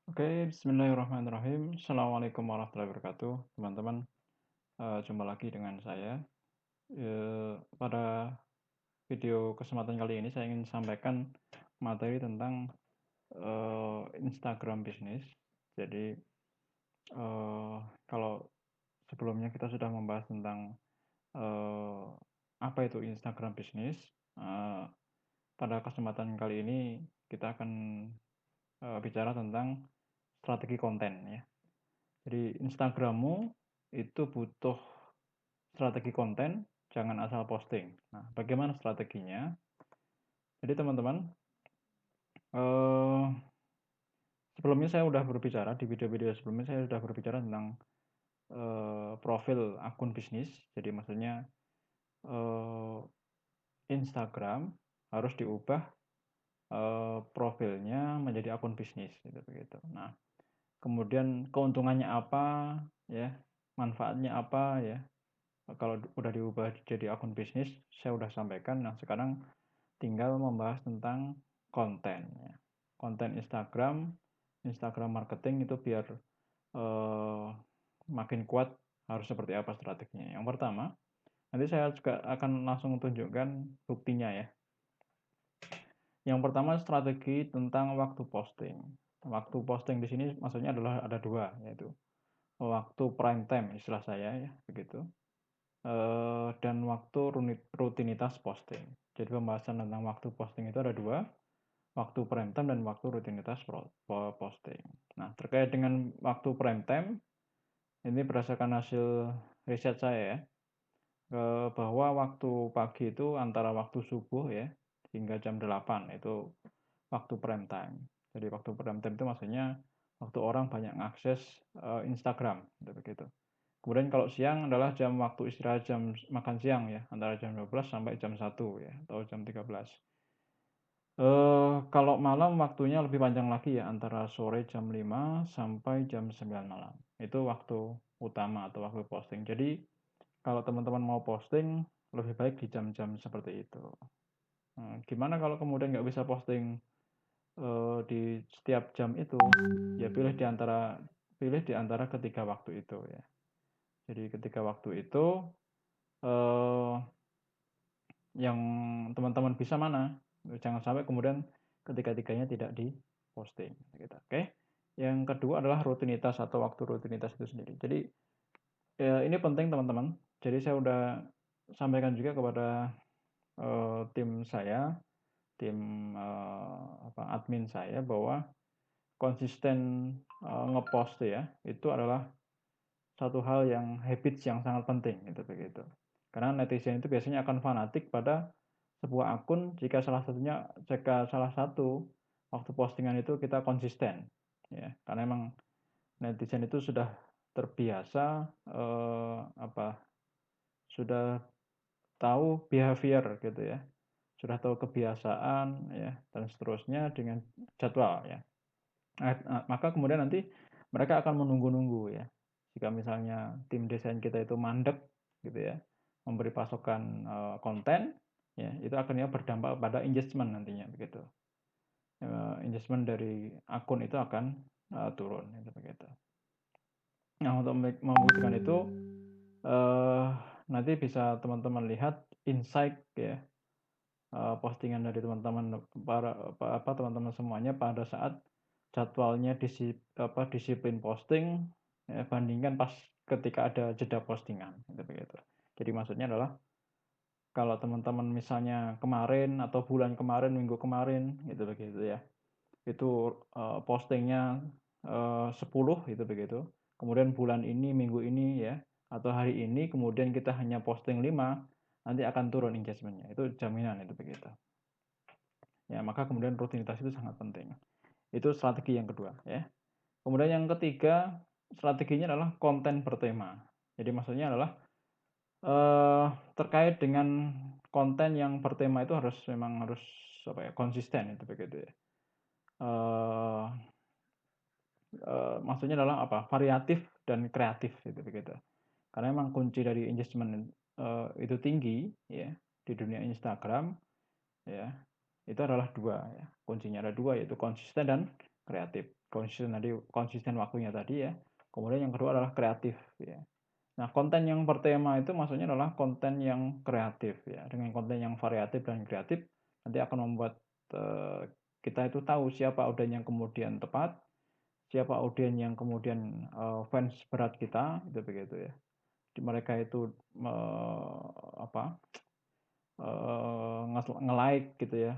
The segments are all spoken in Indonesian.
Oke, bismillahirrahmanirrahim. Assalamualaikum warahmatullahi wabarakatuh, teman-teman. Jumpa lagi dengan saya. Pada video kesempatan kali ini saya ingin sampaikan materi tentang Instagram bisnis. Jadi, kalau sebelumnya kita sudah membahas tentang eee, apa itu Instagram bisnis, eee, pada kesempatan kali ini kita akan bicara tentang strategi konten ya. Jadi Instagrammu itu butuh strategi konten, jangan asal posting. Nah, bagaimana strateginya? Jadi teman-teman, eee, sebelumnya saya sudah berbicara di video-video sebelumnya saya sudah berbicara tentang, profil akun bisnis. Jadi maksudnya, eee, Instagram harus diubah, profilnya menjadi akun bisnis gitu, begitu. Nah, kemudian keuntungannya apa ya, manfaatnya apa ya, kalau udah diubah jadi akun bisnis, saya udah sampaikan. Nah, sekarang tinggal membahas tentang konten ya. Konten Instagram, Instagram marketing itu biar eh, makin kuat harus seperti apa strateginya. Yang pertama, nanti saya juga akan langsung tunjukkan buktinya ya. Yang pertama strategi tentang waktu posting. Waktu posting di sini maksudnya adalah ada dua, yaitu waktu prime time istilah saya ya, begitu. Dan waktu rutinitas posting. Jadi pembahasan tentang waktu posting itu ada dua, waktu prime time dan waktu rutinitas posting. Nah, terkait dengan waktu prime time, ini berdasarkan hasil riset saya ya, bahwa waktu pagi itu antara waktu subuh ya, hingga jam 8 itu waktu prime time. Jadi waktu prime time itu maksudnya waktu orang banyak mengakses Instagram, gitu begitu. Kemudian kalau siang adalah jam waktu istirahat jam makan siang ya, antara jam 12 sampai jam 1 ya, atau jam 13. Kalau malam waktunya lebih panjang lagi ya, antara sore jam 5 sampai jam 9 malam. Itu waktu utama atau waktu posting. Jadi kalau teman-teman mau posting, lebih baik di jam-jam seperti itu. Gimana kalau kemudian nggak bisa posting di setiap jam itu, ya pilih di antara ketiga waktu itu ya. Jadi ketika waktu itu eh, yang teman-teman bisa mana, jangan sampai kemudian ketiga-tiganya tidak di-posting gitu, oke. Yang kedua adalah rutinitas atau waktu rutinitas itu sendiri. Jadi, ini penting teman-teman. Jadi saya udah sampaikan juga kepada, tim saya, tim, admin saya bahwa konsisten, nge-post ya, itu adalah satu hal yang habits yang sangat penting gitu, begitu. Karena netizen itu biasanya akan fanatik pada sebuah akun jika salah satu waktu postingan itu kita konsisten, ya. Karena emang netizen itu sudah terbiasa, sudah tahu behavior gitu ya, sudah tahu kebiasaan ya, dan seterusnya dengan jadwal ya. Maka kemudian nanti mereka akan menunggu-nunggu ya. Jika misalnya tim desain kita itu mandek gitu ya, memberi pasokan, konten, ya itu akhirnya berdampak pada engagement nantinya begitu. Engagement dari akun itu akan, turun itu begitu. Nah untuk membuktikan itu, eee, nanti bisa teman-teman lihat insight ya, postingan dari teman-teman teman-teman semuanya pada saat jadwalnya disiplin posting, ya bandingkan pas ketika ada jeda postingan, gitu begitu. Jadi maksudnya adalah kalau teman-teman misalnya kemarin atau bulan kemarin, minggu kemarin, gitu begitu ya, itu, postingnya, 10 gitu begitu, kemudian bulan ini, minggu ini ya, atau hari ini kemudian kita hanya posting 5, nanti akan turun engagement-nya, itu jaminan itu begitu. Ya, maka kemudian rutinitas itu sangat penting. Itu strategi yang kedua ya. Kemudian yang ketiga, strateginya adalah konten bertema. Jadi maksudnya adalah, terkait dengan konten yang bertema itu memang harus apa ya, konsisten itu begitu ya. Eee maksudnya adalah apa, variatif dan kreatif gitu begitu. Karena memang kunci dari engagement, itu tinggi ya, di dunia Instagram ya, itu adalah 2 ya, kuncinya ada 2 yaitu konsisten dan kreatif. konsisten waktunya tadi ya. Kemudian yang kedua adalah kreatif ya. Nah, konten yang bertema itu maksudnya adalah konten yang kreatif ya. Dengan konten yang variatif dan kreatif nanti akan membuat kita itu tahu siapa audien yang kemudian tepat, siapa audien yang kemudian fans berat kita, itu begitu ya. Mereka itu apa nge-like gitu ya,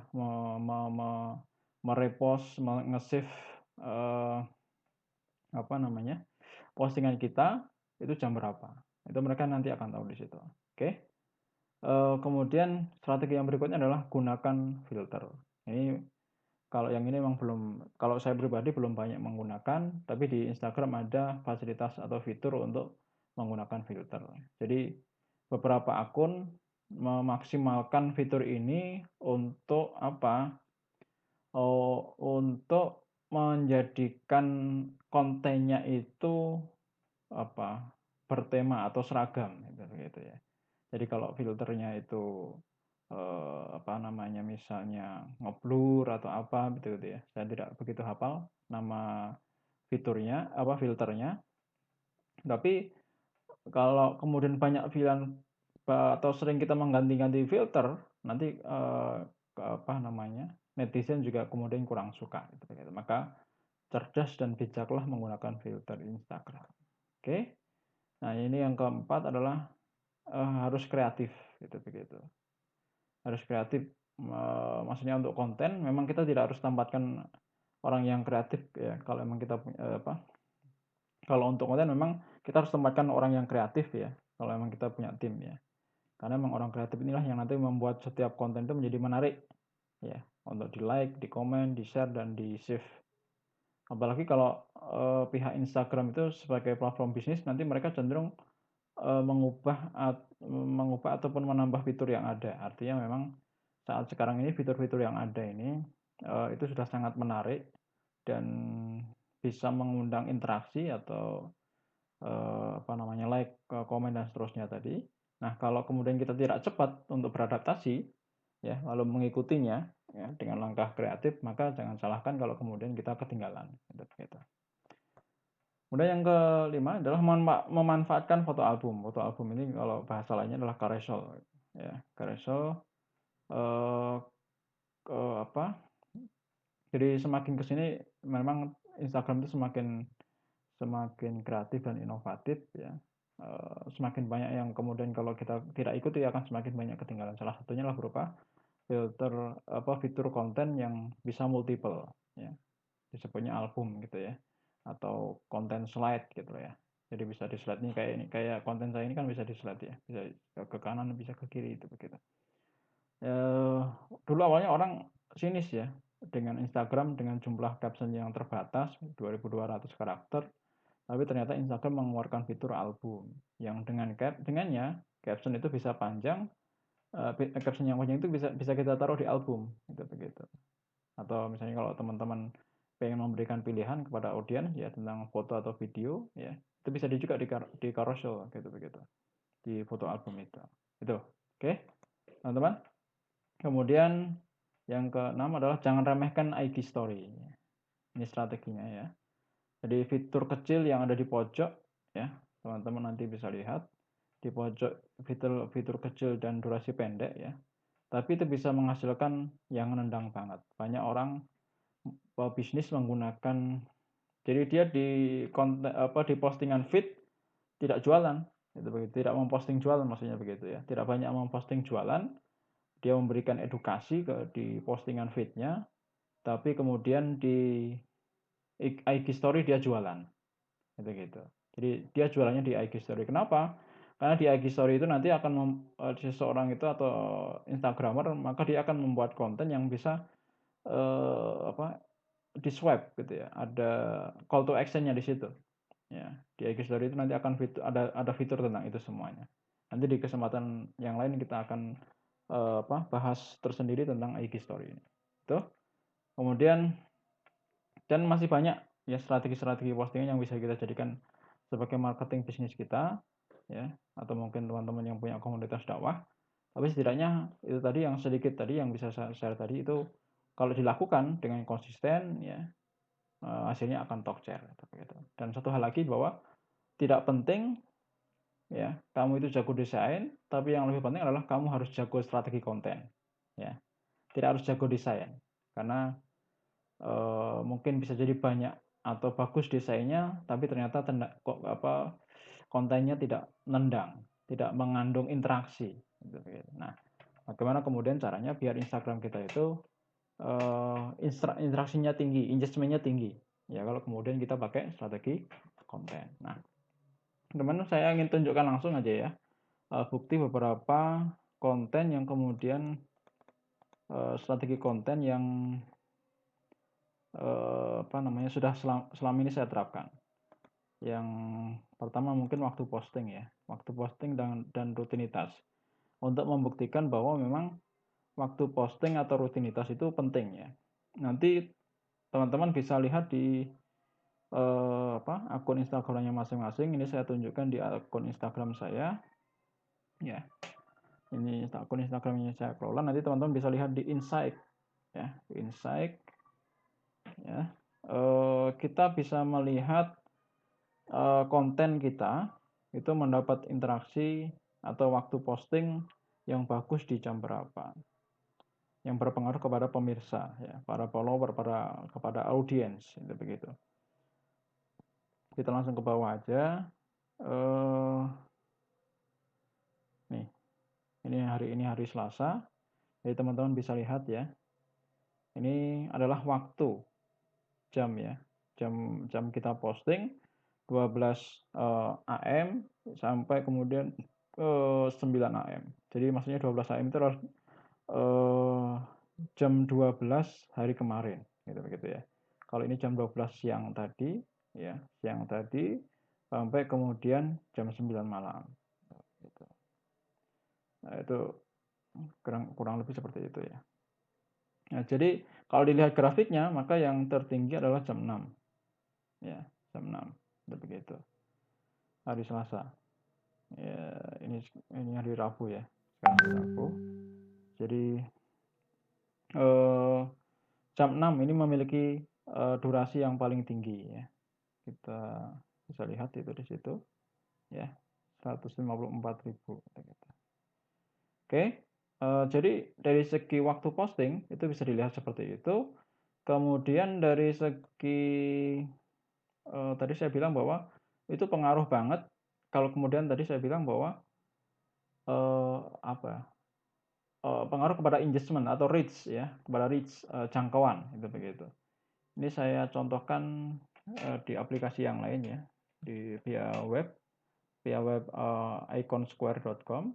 merepost, nge-save apa namanya postingan kita itu jam berapa. Itu mereka nanti akan tahu di situ. Oke. Kemudian strategi yang berikutnya adalah gunakan filter. Ini kalau yang ini memang belum, kalau saya pribadi belum banyak menggunakan, tapi di Instagram ada fasilitas atau fitur untuk menggunakan filter. Jadi beberapa akun memaksimalkan fitur ini untuk apa? Untuk menjadikan kontennya itu apa? Bertema atau seragam gitu ya. Jadi kalau filternya itu apa namanya misalnya ngeblur atau apa gitu ya. Saya tidak begitu hafal nama fiturnya apa filternya. Tapi kalau kemudian banyak pilihan atau sering kita mengganti-ganti filter, nanti apa namanya netizen juga kemudian kurang suka gitu. Maka cerdas dan bijaklah menggunakan filter Instagram. Oke. Nah, ini yang keempat adalah harus kreatif gitu begitu. Harus kreatif maksudnya untuk konten memang kita tidak harus tempatkan orang yang kreatif ya. Kalau memang kita punya apa? Kalau untuk konten memang kita harus tempatkan orang yang kreatif ya. Kalau memang kita punya tim ya. Karena memang orang kreatif inilah yang nanti membuat setiap konten itu menjadi menarik ya, untuk di-like, di-komen, di-share dan di-save. Apalagi kalau pihak Instagram itu sebagai platform bisnis nanti mereka cenderung mengubah ataupun menambah fitur yang ada. Artinya memang saat sekarang ini fitur-fitur yang ada ini itu sudah sangat menarik dan bisa mengundang interaksi atau apa namanya like, komen dan seterusnya tadi. Nah, kalau kemudian kita tidak cepat untuk beradaptasi ya, lalu mengikutinya ya dengan langkah kreatif, maka jangan salahkan kalau kemudian kita ketinggalan gitu. Kemudian yang kelima adalah memanfaatkan foto album. Foto album ini kalau bahasa lainnya adalah carousel ya. Carousel apa? Jadi semakin ke sini memang Instagram itu semakin kreatif dan inovatif ya. Semakin banyak yang kemudian kalau kita tidak ikuti akan semakin banyak ketinggalan. Salah satunya adalah berupa fitur konten yang bisa multiple ya. Disebutnya album gitu ya. Atau konten slide gitu ya. Jadi bisa di slide nih kayak ini, kayak konten saya ini kan bisa di slide ya. Bisa ke kanan, bisa ke kiri itu begitu. Dulu awalnya orang sinis ya dengan Instagram dengan jumlah caption yang terbatas 2.200 karakter, tapi ternyata Instagram mengeluarkan fitur album yang dengannya caption itu bisa panjang, caption yang panjang itu bisa kita taruh di album gitu begitu. Atau misalnya kalau teman-teman pengen memberikan pilihan kepada audiens ya tentang foto atau video ya, itu bisa juga di carousel gitu begitu. Di foto album itu. Itu. Oke, teman-teman. Kemudian yang keenam adalah jangan remehkan IG story. Ini strateginya ya. Jadi fitur kecil yang ada di pojok ya, teman-teman nanti bisa lihat di pojok fitur kecil dan durasi pendek ya. Tapi itu bisa menghasilkan yang nendang banget. Banyak orang bisnis menggunakan jadi dia di konten di postingan feed tidak jualan, itu begitu. Tidak memposting jualan maksudnya begitu ya. Tidak banyak memposting jualan, dia memberikan edukasi di postingan feed-nya, tapi kemudian di IG story dia jualan. Gitu gitu. Jadi dia jualannya di IG story. Kenapa? Karena di IG story itu nanti akan seseorang itu atau Instagramer maka dia akan membuat konten yang bisa di swipe gitu ya. Ada call to action-nya di situ. Ya, di IG story itu nanti akan ada fitur tentang itu semuanya. Nanti di kesempatan yang lain kita akan bahas tersendiri tentang IG story ini. Itu. Kemudian dan masih banyak ya strategi-strategi postingan yang bisa kita jadikan sebagai marketing bisnis kita ya, atau mungkin teman-teman yang punya komunitas dakwah. Tapi setidaknya itu tadi yang sedikit tadi yang bisa saya share tadi itu kalau dilakukan dengan konsisten ya hasilnya akan tokcer gitu. Dan satu hal lagi bahwa tidak penting ya kamu itu jago desain, tapi yang lebih penting adalah kamu harus jago strategi konten ya. Tidak harus jago desain karena mungkin bisa jadi banyak atau bagus desainnya tapi ternyata kontennya tidak nendang, tidak mengandung interaksi gitu. Nah, bagaimana kemudian caranya biar Instagram kita itu interaksinya tinggi, engagement-nya tinggi. Ya kalau kemudian kita pakai strategi konten. Nah, teman-teman saya ingin tunjukkan langsung aja ya bukti beberapa konten yang kemudian strategi konten yang sudah selama ini saya terapkan. Yang pertama mungkin waktu posting ya, waktu posting dan rutinitas. Untuk membuktikan bahwa memang waktu posting atau rutinitas itu penting ya. Nanti teman-teman bisa lihat di akun Instagramnya masing-masing. Ini saya tunjukkan di akun Instagram saya ya. Ini akun Instagramnya saya kelola. Nanti teman-teman bisa lihat di Insight ya, di Insight ya. Kita bisa melihat konten kita itu mendapat interaksi atau waktu posting yang bagus di jam berapa, yang berpengaruh kepada pemirsa ya, para follower, kepada audiens itu begitu. Kita langsung ke bawah aja. Nih, ini hari Selasa. Jadi teman-teman bisa lihat ya. Ini adalah waktu jam ya. Jam kita posting 12 AM sampai kemudian 9 AM. Jadi maksudnya 12 AM itu adalah jam 12 hari kemarin gitu ya. Kalau ini jam 12 siang tadi ya, siang tadi sampai kemudian jam 9 malam gitu. Nah, itu kurang lebih seperti itu ya. Nah, jadi kalau dilihat grafiknya maka yang tertinggi adalah jam 6. Ya, jam 6. Begitu. Hari Selasa. Ya, ini hari Rabu ya. Sekarang hari Rabu. Jadi jam 6 ini memiliki durasi yang paling tinggi ya. Kita bisa lihat itu di situ ya. 154.000 gitu. Oke. Jadi dari segi waktu posting itu bisa dilihat seperti itu. Kemudian dari segi tadi saya bilang bahwa itu pengaruh banget. Kalau kemudian tadi saya bilang bahwa pengaruh kepada engagement atau reach ya, kepada reach jangkauan itu begitu. Ini saya contohkan di aplikasi yang lain ya, via web iconsquare.com.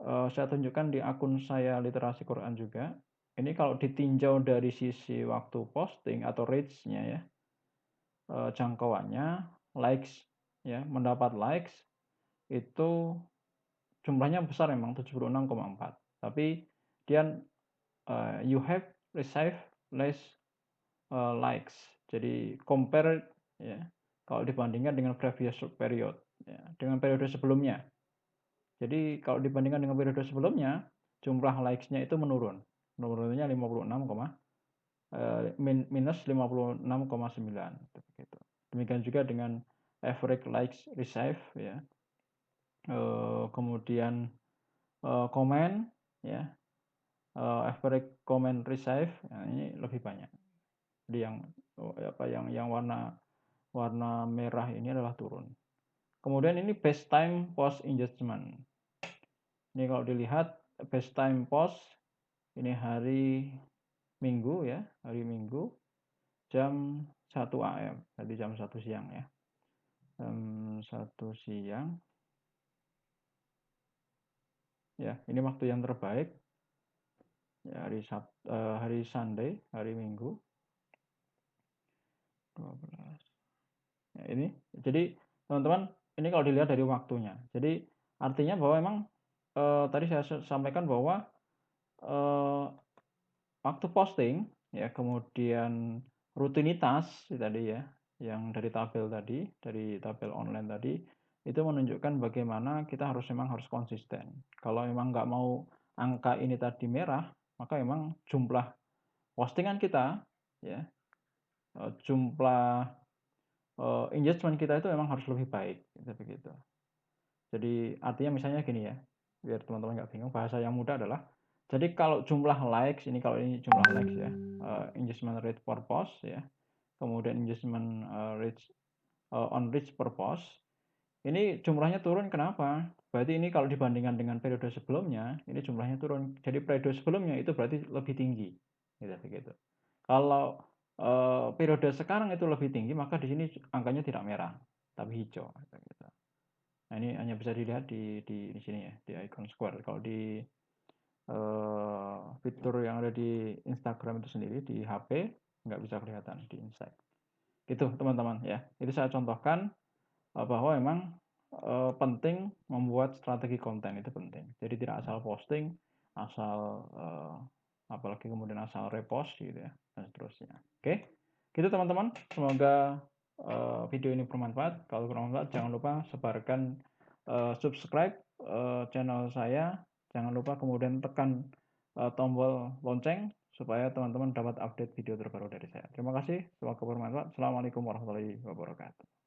Saya tunjukkan di akun saya Literasi Quran juga. Ini kalau ditinjau dari sisi waktu posting atau reach-nya ya, jangkauannya, likes ya, mendapat likes itu jumlahnya besar memang 76,4. Tapi dia you have received less likes. Jadi compare ya, kalau dibandingkan dengan previous period ya, dengan periode sebelumnya. Jadi kalau dibandingkan dengan periode sebelumnya, jumlah likes-nya itu menurun. Menurunnya minus 56,9 gitu. Demikian juga dengan average likes received ya. Kemudian komen ya. Average comment received ini lebih banyak. Jadi yang warna merah ini adalah turun. Kemudian ini best time post engagement. Ini kalau dilihat best time post ini hari Minggu ya, hari Minggu jam 1 AM, jadi jam 1 siang ya. Jam 1 siang. Ya, ini waktu yang terbaik. Ya, hari Sunday, hari Minggu. 12. Ya, ini. Jadi, teman-teman, ini kalau dilihat dari waktunya. Jadi, artinya bahwa memang tadi saya sampaikan bahwa waktu posting ya, kemudian rutinitas tadi ya, yang dari tabel online tadi, itu menunjukkan bagaimana kita memang harus konsisten. Kalau memang nggak mau angka ini tadi merah, maka memang jumlah postingan kita ya jumlah, engagement kita itu memang harus lebih baik, gitu begitu. Jadi artinya misalnya gini ya, biar teman-teman nggak bingung, bahasa yang mudah adalah, jadi kalau jumlah likes ini kalau ini jumlah likes ya, engagement rate per post ya, kemudian engagement, on reach per post, ini jumlahnya turun kenapa? Berarti ini kalau dibandingkan dengan periode sebelumnya, ini jumlahnya turun. Jadi periode sebelumnya itu berarti lebih tinggi, gitu begitu. Kalau, periode sekarang itu lebih tinggi, maka di sini angkanya tidak merah, tapi hijau, gitu. Nah, ini hanya bisa dilihat di sini ya, di icon square. Kalau di, fitur yang ada di Instagram itu sendiri, di HP, nggak bisa kelihatan di Insight. Gitu teman-teman ya. Itu saya contohkan, bahwa memang, penting membuat strategi konten itu penting. Jadi tidak asal posting, asal, apalagi kemudian asal repost gitu ya, dan seterusnya. Oke, gitu teman-teman. Semoga, video ini bermanfaat. Kalau kurang bermanfaat jangan lupa sebarkan, subscribe, channel saya. Jangan lupa kemudian tekan, tombol lonceng supaya teman-teman dapat update video terbaru dari saya. Terima kasih, semoga bermanfaat. Assalamualaikum warahmatullahi wabarakatuh.